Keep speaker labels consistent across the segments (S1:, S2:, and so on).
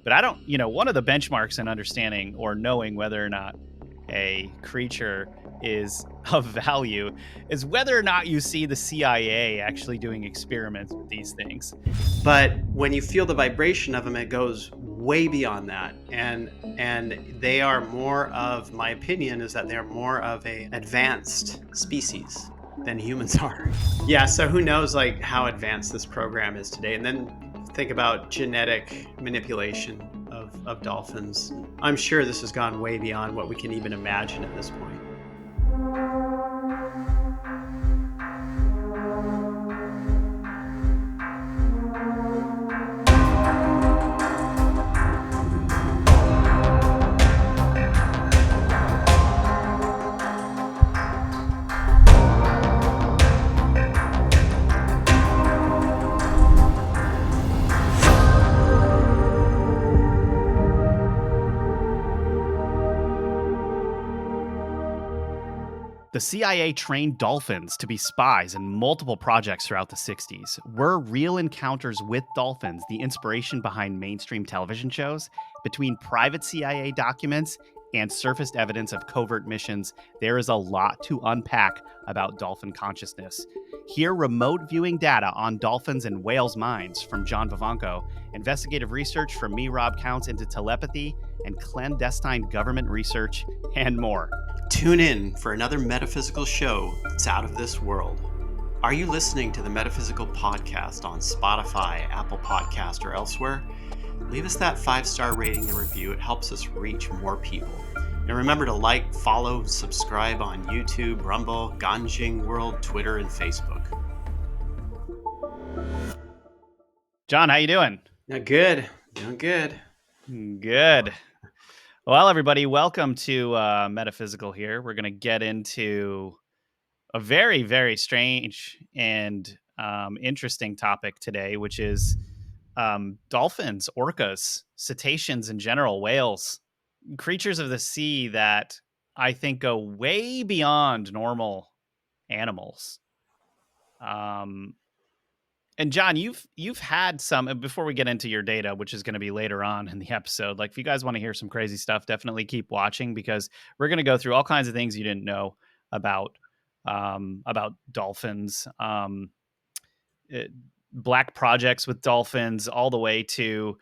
S1: But I don't, one of the benchmarks in understanding or knowing whether or not a creature is of value is whether or not you see the CIA actually doing experiments with these things.
S2: But when you feel the vibration of them, it goes way beyond that. And they are more of, my opinion is that they're more of a advanced species than humans are. Yeah, so who knows like how advanced this program is today. And then think about genetic manipulation of dolphins. I'm sure this has gone way beyond what we can even imagine at this point.
S1: The CIA trained dolphins to be spies in multiple projects throughout the 60s. Were real encounters with dolphins the inspiration behind mainstream television shows? Between private CIA documents and surfaced evidence of covert missions, there is a lot to unpack about dolphin consciousness. Hear remote viewing data on dolphins and whales' minds from John Vivanco, investigative research from me, Rob Counts, into telepathy and clandestine government research, and more.
S2: Tune in for another metaphysical show that's out of this world. Are you listening to the Metaphysical podcast on Spotify, Apple Podcast, or elsewhere? Leave us that 5-star rating and review. It helps us reach more people. And remember to like, follow, subscribe on YouTube, Rumble, Ganjing World, Twitter, and Facebook.
S1: John, how you doing?
S2: Good. Doing good.
S1: Good. Well, everybody, welcome to Metaphysical here. We're going to get into a very, very strange and interesting topic today, which is dolphins, orcas, cetaceans in general, whales, creatures of the sea that I think go way beyond normal animals. And John, you've had some before we get into your data, which is going to be later on in the episode. Like, if you guys want to hear some crazy stuff, definitely keep watching because we're going to go through all kinds of things you didn't know about dolphins, black projects with dolphins, all the way to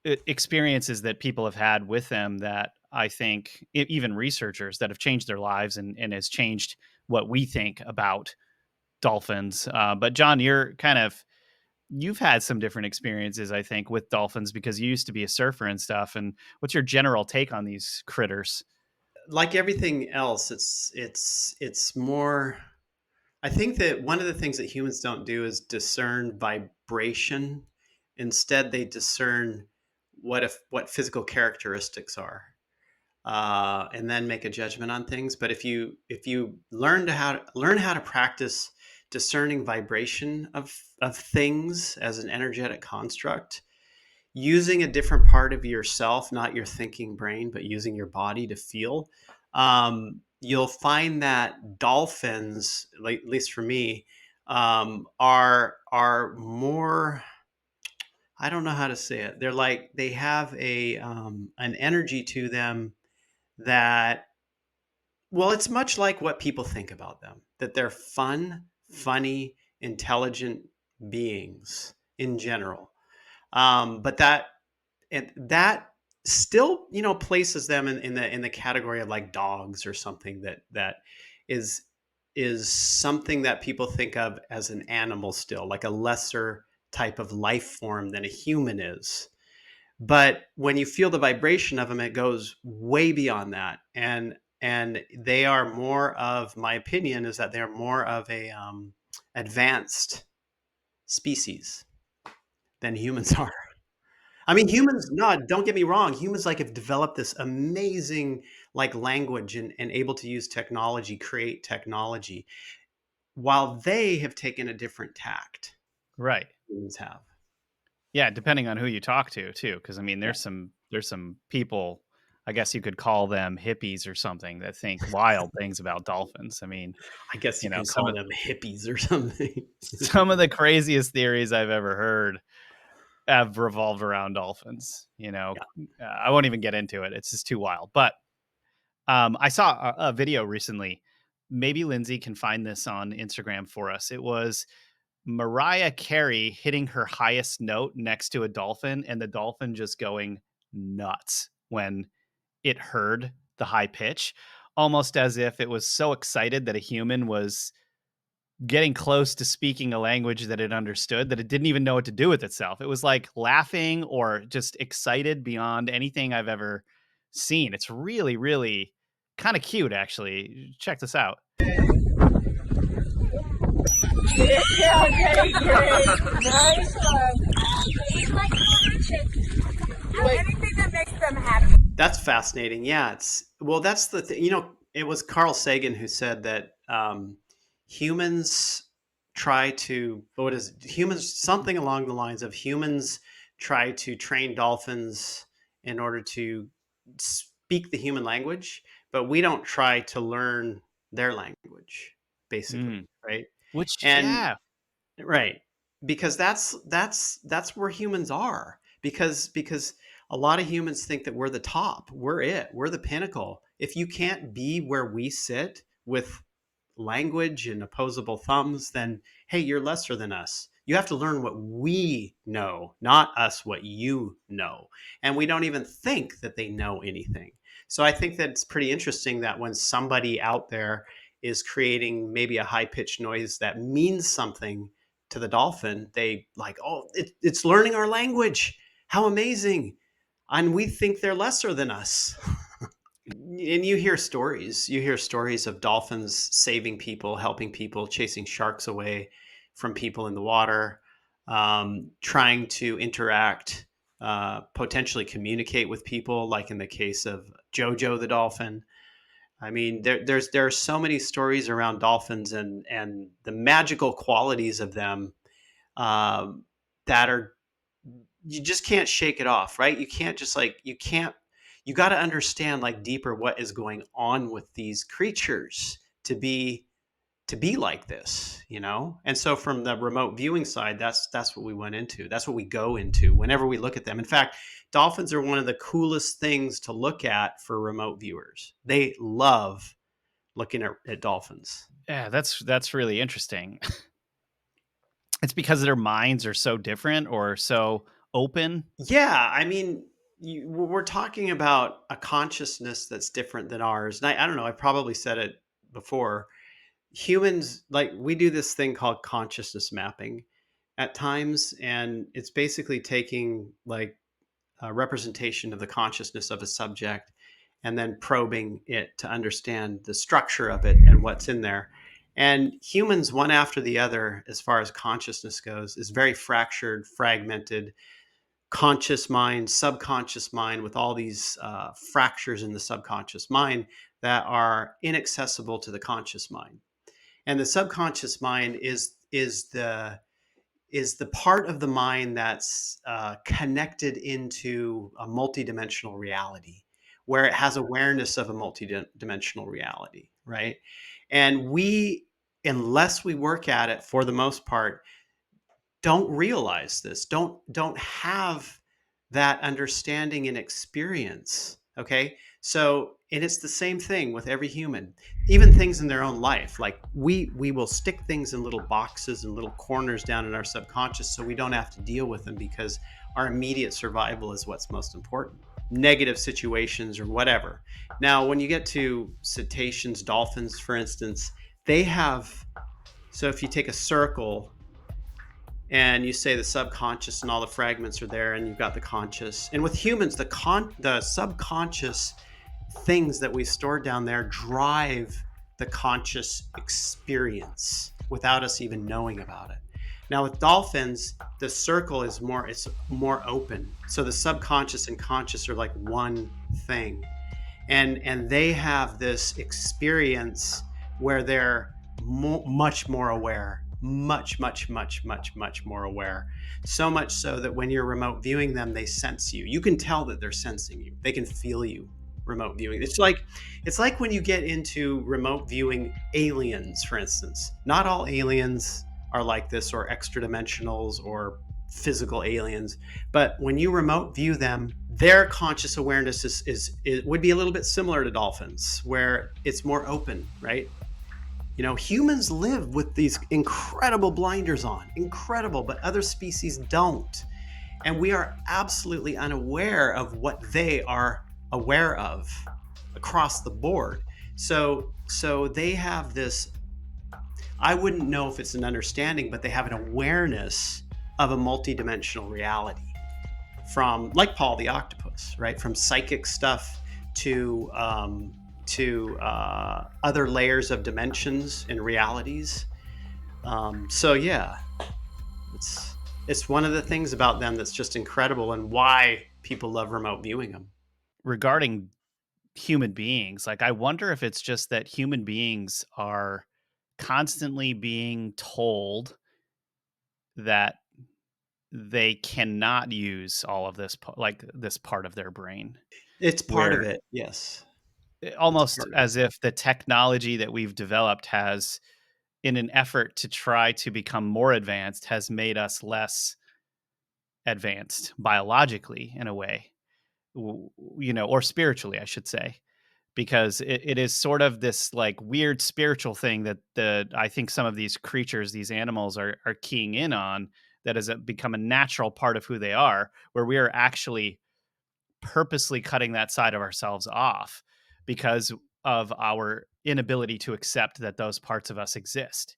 S1: experiences that people have had with them that I think even researchers that have changed their lives and has changed what we think about dolphins. But John, you've had some different experiences, I think, with dolphins because you used to be a surfer and stuff. And what's your general take on these critters?
S2: Like everything else, it's more. I think that one of the things that humans don't do is discern vibration. Instead, they discern what physical characteristics are, and then make a judgment on things. But if you learn how to practice discerning vibration of things as an energetic construct, using a different part of yourself, not your thinking brain, but using your body to feel, you'll find that dolphins, like, at least for me, are more. I don't know how to say it. They're like they have a an energy to them that, well, it's much like what people think about them. That they're fun, funny, intelligent beings in general. But that still, places them in the category of like dogs or something that is is something that people think of as an animal, still like a lesser type of life form than a human is. But when you feel the vibration of them, it goes way beyond that. And they are more of, my opinion is that they're more of a advanced species than humans are. I mean, humans, no, don't get me wrong. Humans like have developed this amazing like language and able to use technology, create technology, while they have taken a different tact.
S1: Right.
S2: Humans have.
S1: Yeah, depending on who you talk to, too, because I mean,
S2: Yeah.
S1: there's some people, I guess you could call them hippies or something, that think wild things about dolphins. I mean,
S2: I guess you can
S1: some
S2: call
S1: of
S2: them hippies or something.
S1: some of the craziest theories I've ever heard have revolved around dolphins.
S2: Yeah.
S1: I won't even get into it. It's just too wild. But I saw a video recently. Maybe Lindsay can find this on Instagram for us. It was Mariah Carey hitting her highest note next to a dolphin, and the dolphin just going nuts when it heard the high pitch, almost as if it was so excited that a human was getting close to speaking a language that it understood that it didn't even know what to do with itself. It was like laughing or just excited beyond anything I've ever seen. It's really, really kind of cute, actually. Check this out.
S3: Yeah, great, great. Nice one. It's like anything that makes them happy.
S2: That's fascinating. Yeah, that's the thing. It was Carl Sagan who said that humans try to humans something along the lines of humans try to train dolphins in order to speak the human language, but we don't try to learn their language, basically,
S1: Mm.
S2: right?
S1: Which,
S2: And
S1: yeah.
S2: right. Because that's where humans are. Because a lot of humans think that we're the top. We're it. We're the pinnacle. If you can't be where we sit with language and opposable thumbs, then hey, you're lesser than us. You have to learn what we know, not us what you know. And we don't even think that they know anything. So I think that it's pretty interesting that when somebody out there is creating maybe a high pitched noise that means something to the dolphin, they like, oh, it's learning our language. How amazing. And we think they're lesser than us. And you hear stories of dolphins saving people, helping people, chasing sharks away from people in the water, trying to interact, potentially communicate with people, like in the case of Jojo the dolphin. I mean, there are so many stories around dolphins and the magical qualities of them, um, that are, you just can't shake it off, right? You can't just like you can't you got to understand like deeper what is going on with these creatures to be like this. And so from the remote viewing side, that's what we went into. That's what we go into whenever we look at them. In fact, dolphins are one of the coolest things to look at for remote viewers. They love looking at dolphins.
S1: Yeah, that's really interesting. It's because their minds are so different or so open.
S2: Yeah, I mean, we're talking about a consciousness that's different than ours. And I don't know, I probably said it before. Humans, like, we do this thing called consciousness mapping at times, and it's basically taking like a representation of the consciousness of a subject and then probing it to understand the structure of it and what's in there. And humans, one after the other, as far as consciousness goes, is very fractured, fragmented, conscious mind, subconscious mind, with all these fractures in the subconscious mind that are inaccessible to the conscious mind. And the subconscious mind is the part of the mind that's connected into a multidimensional reality, where it has awareness of a multidimensional reality, right? And we, unless we work at it for the most part, don't realize this, don't have that understanding and experience. Okay, so, and it's the same thing with every human, even things in their own life. Like, we will stick things in little boxes and little corners down in our subconscious so we don't have to deal with them, because our immediate survival is what's most important, negative situations or whatever. Now when you get to cetaceans, dolphins, for instance, they have, so if you take a circle and you say the subconscious and all the fragments are there, and you've got the conscious. And with humans, the subconscious things that we store down there drive the conscious experience without us even knowing about it. Now with dolphins, the circle is more open. So the subconscious and conscious are like one thing. And they have this experience where they're much more aware, much more aware. So much so that when you're remote viewing them, they sense you. You can tell that they're sensing you. They can feel you remote viewing. It's like when you get into remote viewing aliens, for instance. Not all aliens are like this, or extra dimensionals, or physical aliens. But when you remote view them, their conscious awareness would be a little bit similar to dolphins, where it's more open, right? Humans live with these incredible blinders on, incredible, but other species don't. And we are absolutely unaware of what they are aware of across the board. So they have this, I wouldn't know if it's an understanding, but they have an awareness of a multidimensional reality, from like Paul the octopus, right? From psychic stuff to other layers of dimensions and realities. So yeah, it's one of the things about them that's just incredible, and why people love remote viewing them.
S1: Regarding human beings, like I wonder if it's just that human beings are constantly being told that they cannot use all of this like this part of their brain,
S2: It's part of
S1: where
S2: it, yes. It's
S1: almost
S2: part of it.
S1: as if the technology that we've developed has, in an effort to try to become more advanced, has made us less advanced biologically in a way, or spiritually, I should say, because it is sort of this like weird spiritual thing that I think some of these creatures, these animals are keying in on, that has become a natural part of who they are, where we are actually purposely cutting that side of ourselves off because of our inability to accept that those parts of us exist.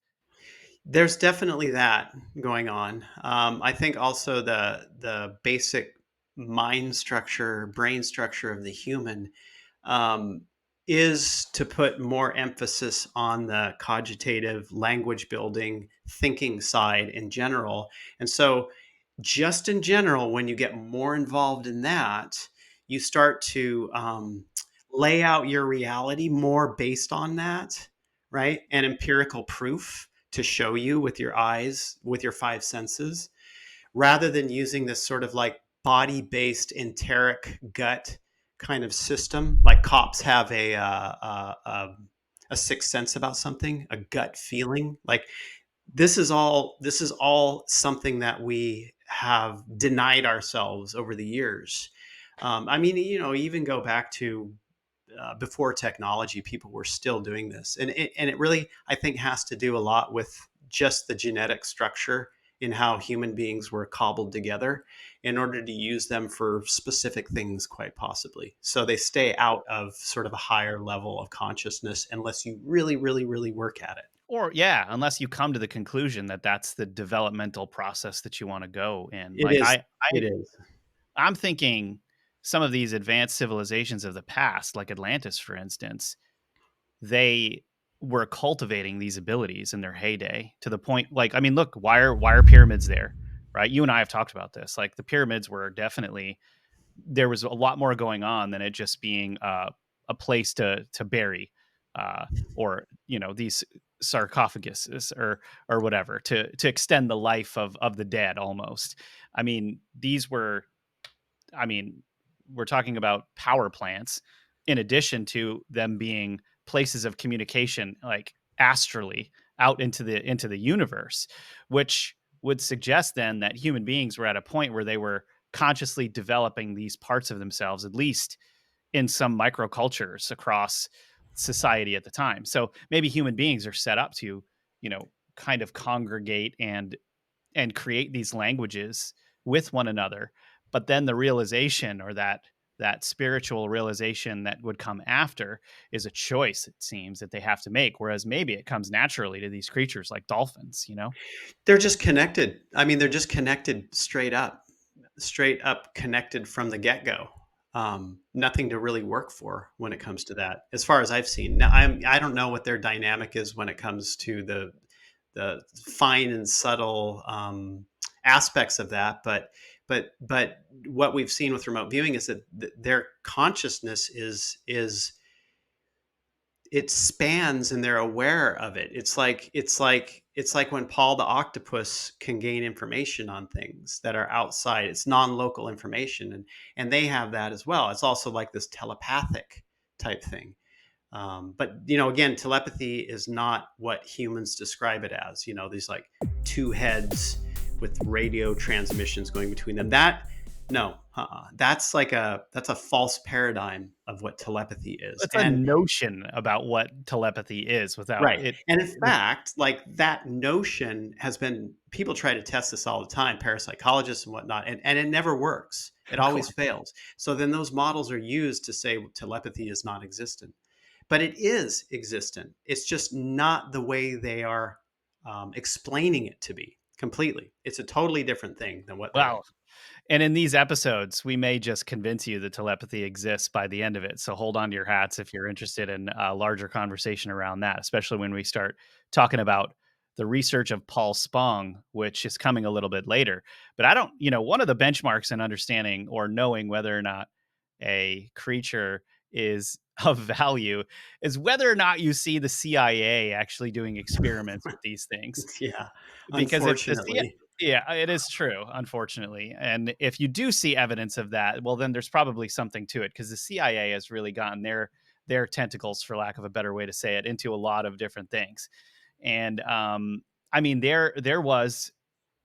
S2: There's definitely that going on. I think also the basic mind structure, brain structure of the human, um, is to put more emphasis on the cogitative, language building, thinking side in general. And so, just in general, when you get more involved in that, you start to lay out your reality more based on that, right? And empirical proof to show you with your eyes, with your five senses, rather than using this sort of like body based enteric gut kind of system. Like cops have a sixth sense about something, a gut feeling. Like this is all something that we have denied ourselves over the years. I mean, even go back to before technology, people were still doing this, and it really, I think, has to do a lot with just the genetic structure in how human beings were cobbled together in order to use them for specific things, quite possibly. So they stay out of sort of a higher level of consciousness unless you really, really, really work at it.
S1: Or yeah, unless you come to the conclusion that that's the developmental process that you want to go in.
S2: It
S1: Like
S2: is.
S1: I
S2: It is.
S1: I'm thinking some of these advanced civilizations of the past, like Atlantis, for instance, they were cultivating these abilities in their heyday to the point, like, I mean, look, why are pyramids there? Right? You and I have talked about this. Like the pyramids were definitely, there was a lot more going on than it just being a place to bury, uh, or these sarcophaguses or whatever to extend the life of the dead almost. I mean, these were, I mean, we're talking about power plants in addition to them being places of communication, like astrally out into the universe, which would suggest then that human beings were at a point where they were consciously developing these parts of themselves, at least in some microcultures across society at the time. So maybe human beings are set up to, kind of congregate and create these languages with one another. But then the realization, or that spiritual realization that would come after, is a choice, it seems, that they have to make, whereas maybe it comes naturally to these creatures like dolphins.
S2: They're just connected. I mean, they're just connected straight up connected from the get go. Nothing to really work for when it comes to that, as far as I've seen. Now, I don't know what their dynamic is when it comes to the fine and subtle aspects of that, but what we've seen with remote viewing is that their consciousness is it spans and they're aware of it. It's like when Paul the octopus can gain information on things that are outside. It's non-local information, and they have that as well. It's also like this telepathic type thing. But again, telepathy is not what humans describe it as. These like two heads with radio transmissions going between them. That's a false paradigm of what telepathy is.
S1: It's a notion about what telepathy is without
S2: Right.
S1: it.
S2: And in fact, like that notion has been, people try to test this all the time, parapsychologists and whatnot, and it never works. It
S1: Of
S2: always
S1: course.
S2: fails. So then those models are used to say telepathy is non existent. But it is existent. It's just not the way they are explaining it to be completely. It's a totally different thing than what they.
S1: Wow. And in these episodes, we may just convince you that telepathy exists by the end of it. So hold on to your hats if you're interested in a larger conversation around that, especially when we start talking about the research of Paul Spong, which is coming a little bit later. But I don't, one of the benchmarks in understanding or knowing whether or not a creature is of value is whether or not you see the CIA actually doing experiments with these things.
S2: Yeah,
S1: Because if the C
S2: unfortunately.
S1: Yeah, it is true, unfortunately, and if you do see evidence of that, well, then there's probably something to it, because the CIA has really gotten their tentacles, for lack of a better way to say it, into a lot of different things. And, I mean, there was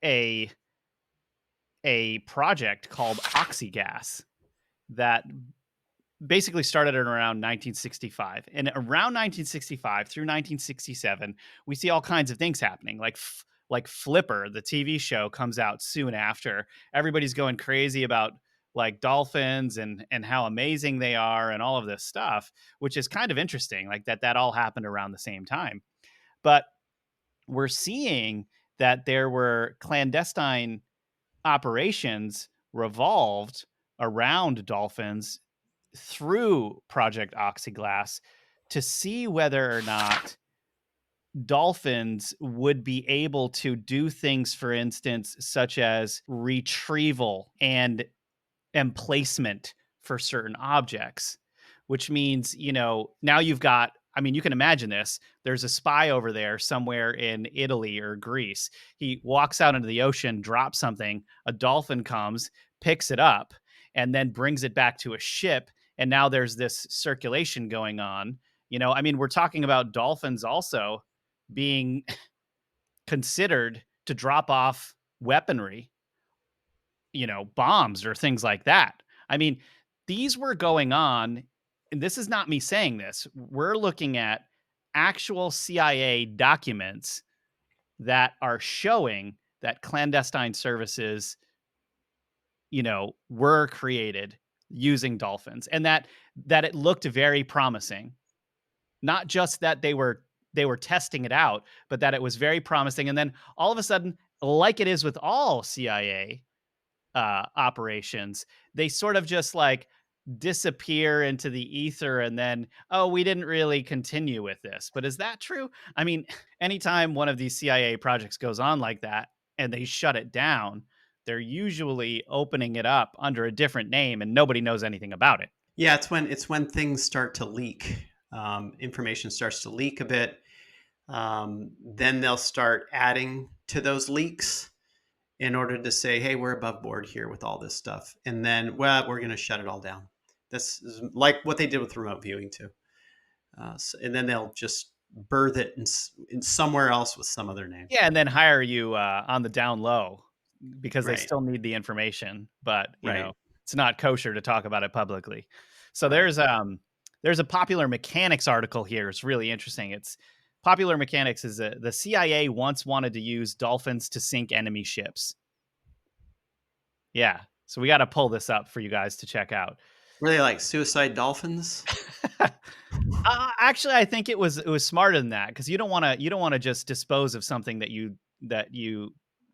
S1: a project called OXYGAS that basically started at around 1965. And around 1965 through 1967, we see all kinds of things happening. Like Flipper, the TV show, comes out soon after. Everybody's going crazy about like dolphins and how amazing they are and all of this stuff, which is kind of interesting. Like that all happened around the same time. But we're seeing that there were clandestine operations revolved around dolphins through Project Oxyglass to see whether or not dolphins would be able to do things, for instance, such as retrieval and emplacement for certain objects, which means, now you've got, I mean, you can imagine this. There's a spy over there somewhere in Italy or Greece. He walks out into the ocean, drops something, a dolphin comes, picks it up, and then brings it back to a ship. And now there's this circulation going on. I mean, we're talking about dolphins also being considered to drop off weaponry, bombs or things like that. I mean, these were going on, and this is not me saying this. We're looking at actual CIA documents that are showing that clandestine services, were created using dolphins, and that it looked very promising. Not just that they were testing it out, but that it was very promising. And then all of a sudden, like it is with all CIA operations, they sort of just like disappear into the ether, and then, oh, we didn't really continue with this. But is that true? I mean, anytime one of these CIA projects goes on like that and they shut it down, they're usually opening it up under a different name and nobody knows anything about it.
S2: Yeah, it's when things start to leak. Information starts to leak a bit. Then they'll start adding to those leaks in order to say, "Hey, we're above board here with all this stuff," and then, well, we're going to shut it all down. This is like what they did with remote viewing too. And then they'll just birth it in somewhere else with some other name.
S1: Yeah, and then hire you on the down low because they
S2: Right.
S1: still need the information, but
S2: Right.
S1: it's not kosher to talk about it publicly. So
S2: Right.
S1: there's a Popular Mechanics article here. It's really interesting. It's Popular Mechanics is the CIA once wanted to use dolphins to sink enemy ships. Yeah, so we got to pull this up for you guys to check out.
S2: Were they like suicide dolphins?
S1: Actually, I think it was smarter than that, because you don't want to just dispose of something that you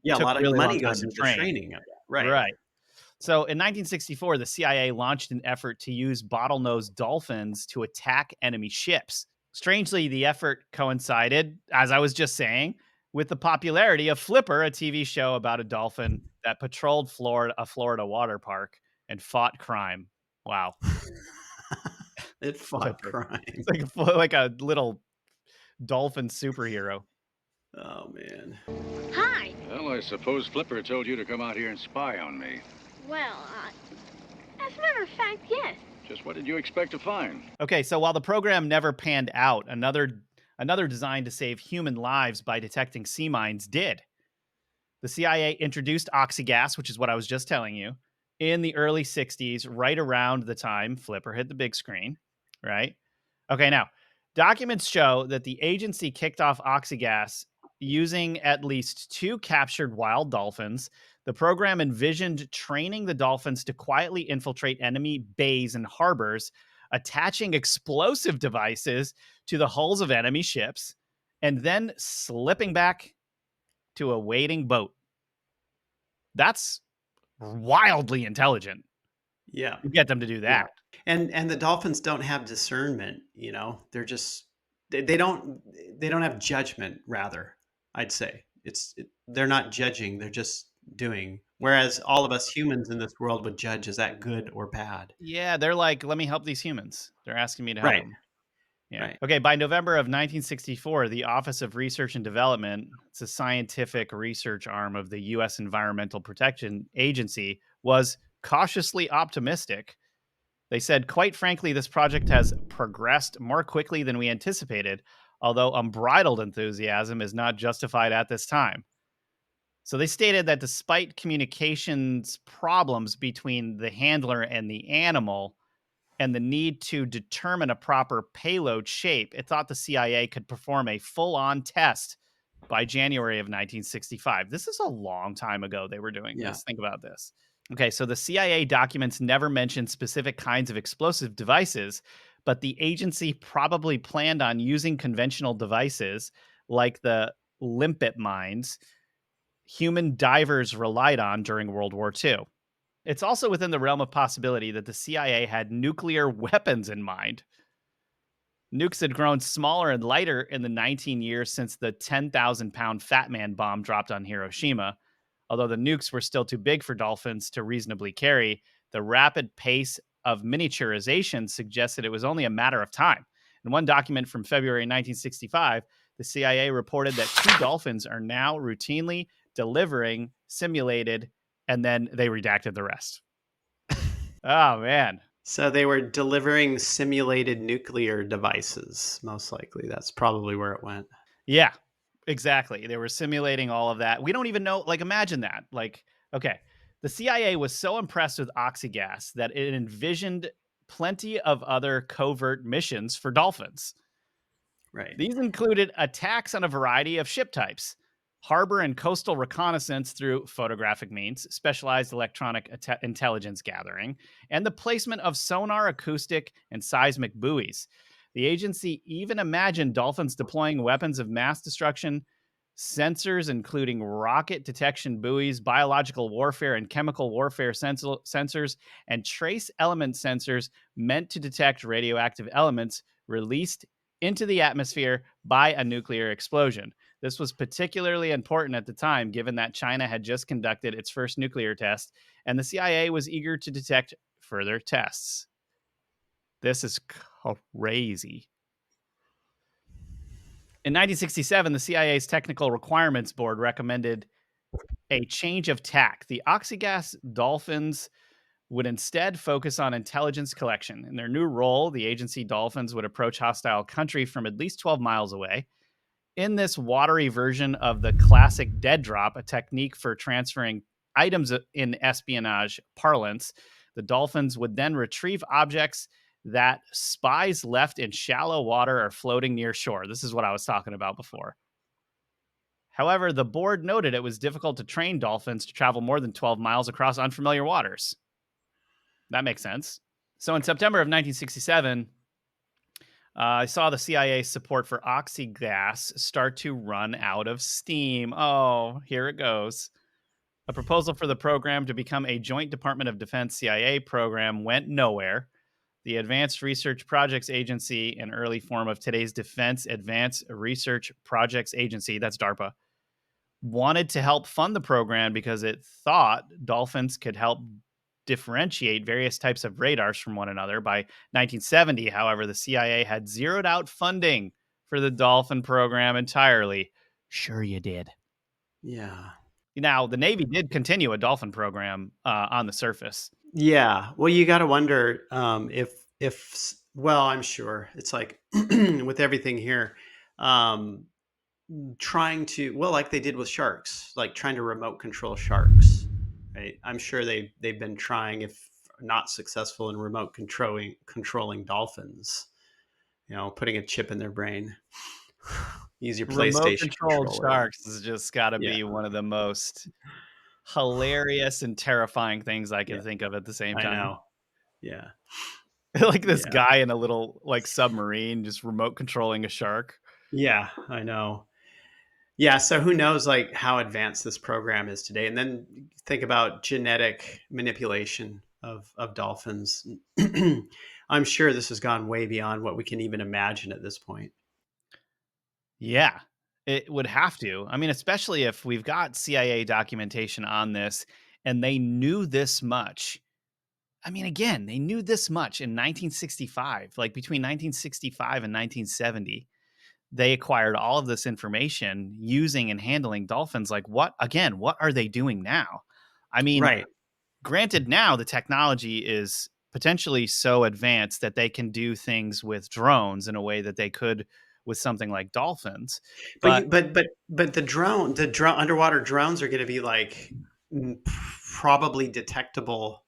S2: Yeah, a
S1: took
S2: lot
S1: a
S2: of
S1: really long
S2: money
S1: time
S2: goes
S1: to
S2: into
S1: train.
S2: training of that. Right.
S1: Right. So in 1964, the CIA launched an effort to use bottlenose dolphins to attack enemy ships. Strangely, the effort coincided, as I was just saying, with the popularity of Flipper, a TV show about a dolphin that patrolled a Florida water park and fought crime. Wow.
S2: It fought
S1: Flipper.
S2: crime.
S1: It's like a little dolphin superhero.
S2: Oh man.
S3: Hi.
S4: Well, I suppose Flipper told you to come out here and spy on me.
S3: Well, as a matter of fact, yes.
S4: Just what did you expect to find?
S1: Okay, so while the program never panned out, another design to save human lives by detecting sea mines did. The CIA introduced OXYGAS, which is what I was just telling you, in the early 60s, right around the time Flipper hit the big screen, right? Okay, now, documents show that the agency kicked off OXYGAS using at least 2 captured wild dolphins. The program envisioned training the dolphins to quietly infiltrate enemy bays and harbors, attaching explosive devices to the hulls of enemy ships, and then slipping back to a waiting boat. That's wildly intelligent
S2: Yeah.
S1: to get them to do
S2: Yeah.
S1: that.
S2: And the dolphins don't have discernment, you know. They're just they don't have judgment, rather, I'd say. They're not judging, they're just doing. Whereas all of us humans in this world would judge, is that good or bad?
S1: Yeah, they're like, let me help these humans. They're asking me to help
S2: Right.
S1: them. Yeah.
S2: Right.
S1: Okay. By November of 1964, the Office of Research and Development, it's a scientific research arm of the U.S. Environmental Protection Agency, was cautiously optimistic. They said, quite frankly, this project has progressed more quickly than we anticipated, although unbridled enthusiasm is not justified at this time. So they stated that despite communications problems between the handler and the animal, and the need to determine a proper payload shape, it thought the CIA could perform a full on test by January of 1965. This is a long time ago they were doing
S2: Yeah.
S1: this. Think about this. Okay, so the CIA documents never mentioned specific kinds of explosive devices, but the agency probably planned on using conventional devices like the limpet mines human divers relied on during World War II. It's also within the realm of possibility that the CIA had nuclear weapons in mind. Nukes had grown smaller and lighter in the 19 years since the 10,000-pound Fat Man bomb dropped on Hiroshima. Although the nukes were still too big for dolphins to reasonably carry, the rapid pace of miniaturization suggested it was only a matter of time. In one document from February 1965, the CIA reported that 2 dolphins are now routinely delivering simulated, and then they redacted the rest. Oh, man.
S2: So they were delivering simulated nuclear devices, most likely. That's probably where it went.
S1: Yeah, exactly. They were simulating all of that. We don't even know, like, imagine that. Like, okay, the CIA was so impressed with OxyGas that it envisioned plenty of other covert missions for dolphins.
S2: Right.
S1: These included attacks on a variety of ship types, harbor and coastal reconnaissance through photographic means, specialized electronic intelligence gathering, and the placement of sonar, acoustic, and seismic buoys. The agency even imagined dolphins deploying weapons of mass destruction, sensors, including rocket detection buoys, biological warfare and chemical warfare sensors, and trace element sensors meant to detect radioactive elements released into the atmosphere by a nuclear explosion. This was particularly important at the time, given that China had just conducted its first nuclear test, and the CIA was eager to detect further tests. This is crazy. In 1967, the CIA's Technical Requirements Board recommended a change of tack. The OxyGas Dolphins would instead focus on intelligence collection. In their new role, the agency Dolphins would approach hostile country from at least 12 miles away. In this watery version of the classic dead drop, a technique for transferring items in espionage parlance, the Dolphins would then retrieve objects that spies left in shallow water or floating near shore. This is what I was talking about before. However, the board noted it was difficult to train dolphins to travel more than 12 miles across unfamiliar waters. That makes sense. So in September of 1967, I saw the CIA's support for OxyGas start to run out of steam. Oh, here it goes. A proposal for the program to become a joint Department of Defense CIA program went nowhere. The Advanced Research Projects Agency, an early form of today's Defense Advanced Research Projects Agency, that's DARPA, wanted to help fund the program because it thought dolphins could help differentiate various types of radars from one another. By 1970, however, the CIA had zeroed out funding for the dolphin program entirely. Sure, you did.
S2: Yeah.
S1: Now, the Navy did continue a dolphin program on the surface.
S2: Yeah. Well, you got to wonder well, I'm sure it's like with everything here. Um, trying to, well, like they did with sharks, like trying to remote control sharks, right? I'm sure they've been trying, if not successful, in remote controlling dolphins. Putting a chip in their brain. Use your
S1: Remote
S2: PlayStation
S1: controlled
S2: controller.
S1: sharks has just got to
S2: Yeah,
S1: be one of the most hilarious and terrifying things I
S2: yeah,
S1: can think of at the same
S2: I
S1: time.
S2: know. Yeah,
S1: Like this
S2: yeah,
S1: guy in a little like submarine just remote controlling a shark.
S2: yeah. I know. Yeah, so who knows like how advanced this program is today? And then think about genetic manipulation of dolphins. I'm sure this has gone way beyond what we can even imagine at this point.
S1: Yeah, it would have to. I mean, especially if we've got CIA documentation on this and they knew this much. I mean, again, they knew this much in 1965, like between 1965 and 1970. They acquired all of this information using and handling dolphins. Like, what are they doing now? I mean,
S2: Right.
S1: granted, now the technology is potentially so advanced that they can do things with drones in a way that they could with something like dolphins.
S2: But
S1: But
S2: you but the drone underwater drones are going to be like probably detectable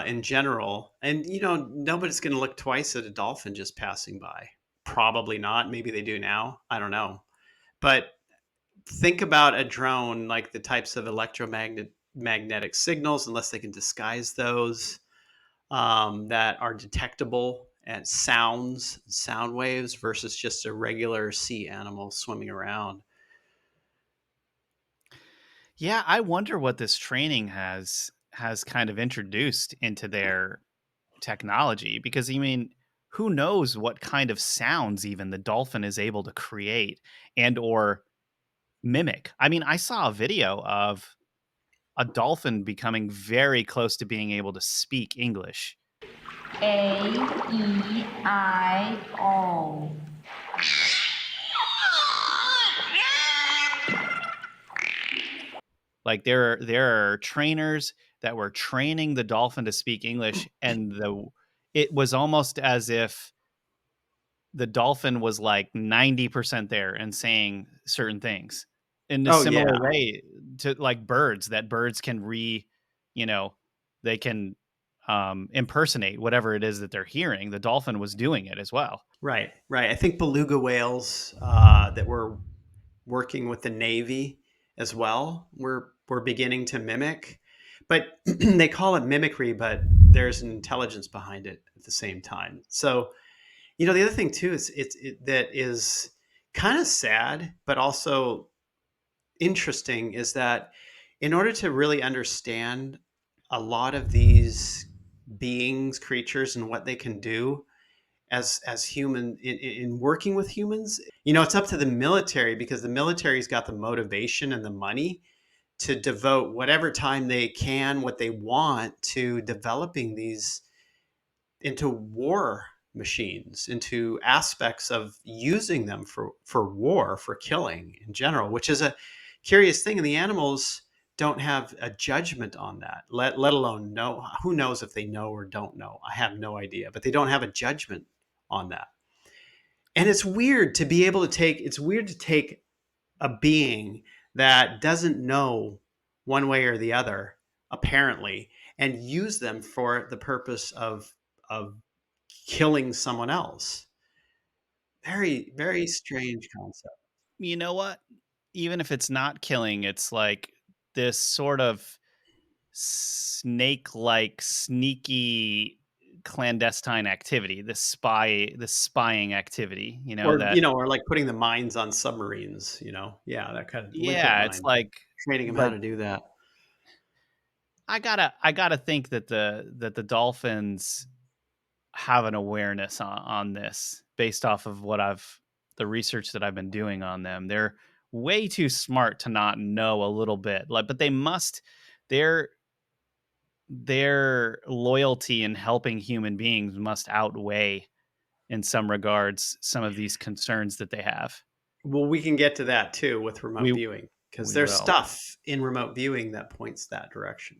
S2: in general, and nobody's going to look twice at a dolphin just passing by. Probably not. Maybe they do now. I don't know. But think about a drone, like the types of magnetic signals, unless they can disguise those, that are detectable at sound waves versus just a regular sea animal swimming around.
S1: yeah, I wonder what this training has kind of introduced into their technology because I mean, who knows what kind of sounds even the dolphin is able to create and or mimic. I mean, I saw a video of a dolphin becoming very close to being able to speak English.
S5: A-E-I-O.
S1: Like there are trainers that were training the dolphin to speak English and the it was almost as if the dolphin was like 90% there and saying certain things in a
S2: Oh
S1: similar
S2: yeah,
S1: way to like birds that birds can you know, they can impersonate whatever it is that they're hearing. The dolphin was doing it as well.
S2: right, right. I think beluga whales that were working with the Navy as well. We're beginning to mimic, but they call it mimicry, but there's an intelligence behind it at the same time. So the other thing too is that is kind of sad, but also interesting is that in order to really understand a lot of these beings, creatures, and what they can do as human in working with humans, it's up to the military because the military's got the motivation and the money to devote whatever time they can, what they want, to developing these into war machines, into aspects of using them for war, for killing in general, which is a curious thing. And the animals don't have a judgment on that, let alone know. Who knows if they know or don't know? I have no idea, but they don't have a judgment on that. And it's weird to take a being that doesn't know one way or the other, apparently, and use them for the purpose of killing someone else. Very, very strange concept.
S1: You know what? Even if it's not killing, it's like this sort of snake-like, sneaky, clandestine activity. This spying activity. You know
S2: Or,
S1: that.
S2: or like putting the mines on submarines, yeah, that kind of liquid
S1: Yeah, it's
S2: mine,
S1: like
S2: training them how
S1: like
S2: to do that.
S1: I gotta think that the dolphins have an awareness on this based off of the research that I've been doing on them. They're way too smart to not know a little bit. Like, but they must. Their their loyalty in helping human beings must outweigh, in some regards, some of these concerns that they have.
S2: Well, we can get to that too with remote
S1: We
S2: viewing because
S1: we
S2: there's
S1: will.
S2: stuff in remote viewing that points that direction.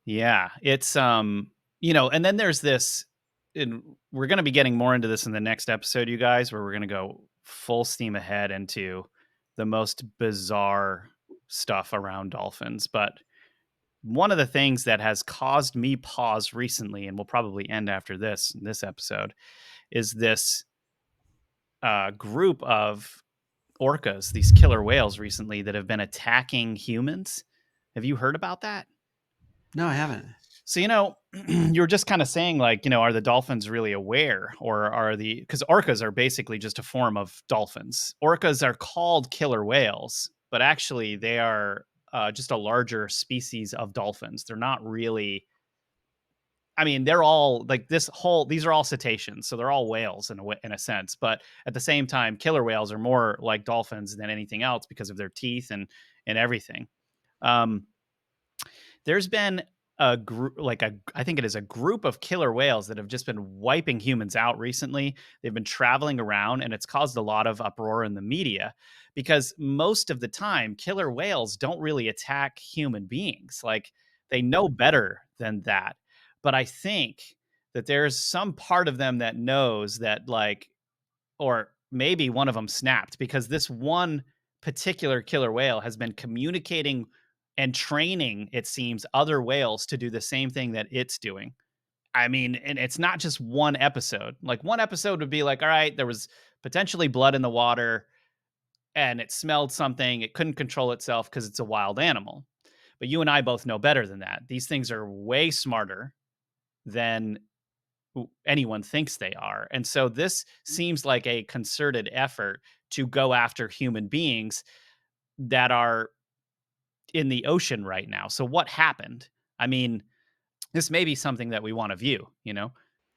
S1: Yeah, it's and then there's this and we're going to be getting more into this in the next episode, you guys, where we're going to go full steam ahead into the most bizarre stuff around dolphins. But one of the things that has caused me pause recently, and will probably end after this episode, is this group of orcas, these killer whales recently that have been attacking humans. Have you heard about that?
S2: No, I haven't.
S1: So, you were just kind of saying, like, are the dolphins really aware, or because orcas are basically just a form of dolphins. Orcas are called killer whales, but actually they are just a larger species of dolphins. They're not really, I mean, they're all like these are all cetaceans. So they're all whales in a sense. But at the same time, killer whales are more like dolphins than anything else because of their teeth and everything. Um, there's been a group, I think it is a group of killer whales that have just been wiping humans out recently. They've been traveling around, and it's caused a lot of uproar in the media because most of the time killer whales don't really attack human beings. Like, they know better than that. But I think that there's some part of them that knows that, like, or maybe one of them snapped, because this one particular killer whale has been communicating and training, it seems, other whales to do the same thing that it's doing. I mean, and it's not just one episode. Like, one episode would be like, all right, there was potentially blood in the water and it smelled something. It couldn't control itself because it's a wild animal. But you and I both know better than that. These things are way smarter than anyone thinks they are. And so this seems like a concerted effort to go after human beings that are in the ocean right now. So what happened? I mean, this may be something that we want to view.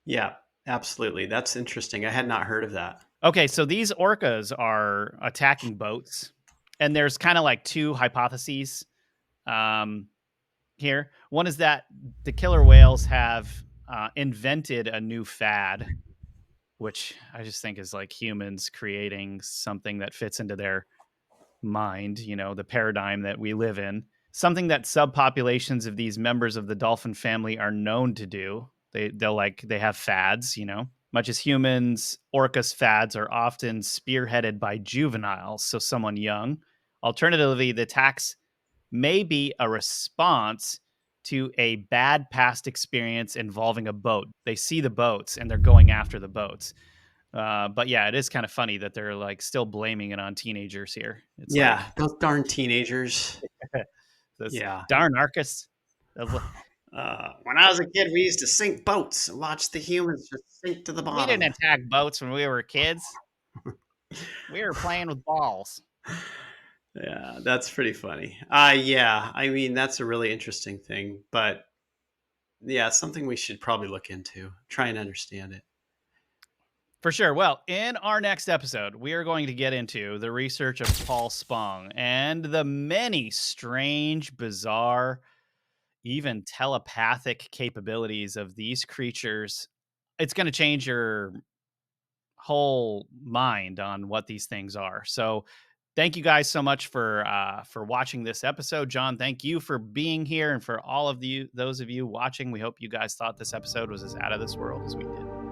S2: Yeah, absolutely. That's interesting. I had not heard of that.
S1: Okay, so these orcas are attacking boats, and there's kind of like two hypotheses um, here. One is that the killer whales have invented a new fad, which I just think is like humans creating something that fits into their mind, the paradigm that we live in. Something that subpopulations of these members of the dolphin family are known to do. They have fads. Much as humans, orcas fads are often spearheaded by juveniles, so someone young. Alternatively, the attacks may be a response to a bad past experience involving a boat. They see the boats and they're going after the boats. But yeah, it is kind of funny that they're like still blaming it on teenagers here. It's like
S2: Yeah, those darn teenagers.
S1: this
S2: Yeah.
S1: darn Arcus.
S2: When I was a kid, we used to sink boats and watch the humans just sink to the
S1: We didn't
S2: bottom.
S1: attack boats when we were kids. We were playing with balls.
S2: Yeah, that's pretty funny. Yeah, I mean, that's a really interesting thing, but yeah, it's something we should probably look into, try and understand it.
S1: For sure. Well, in our next episode, we are going to get into the research of Paul Spong and the many strange, bizarre, even telepathic capabilities of these creatures. It's going to change your whole mind on what these things are. So, thank you guys so much for watching this episode. John, thank you for being here, and for all of those of you watching. We hope you guys thought this episode was as out of this world as we did.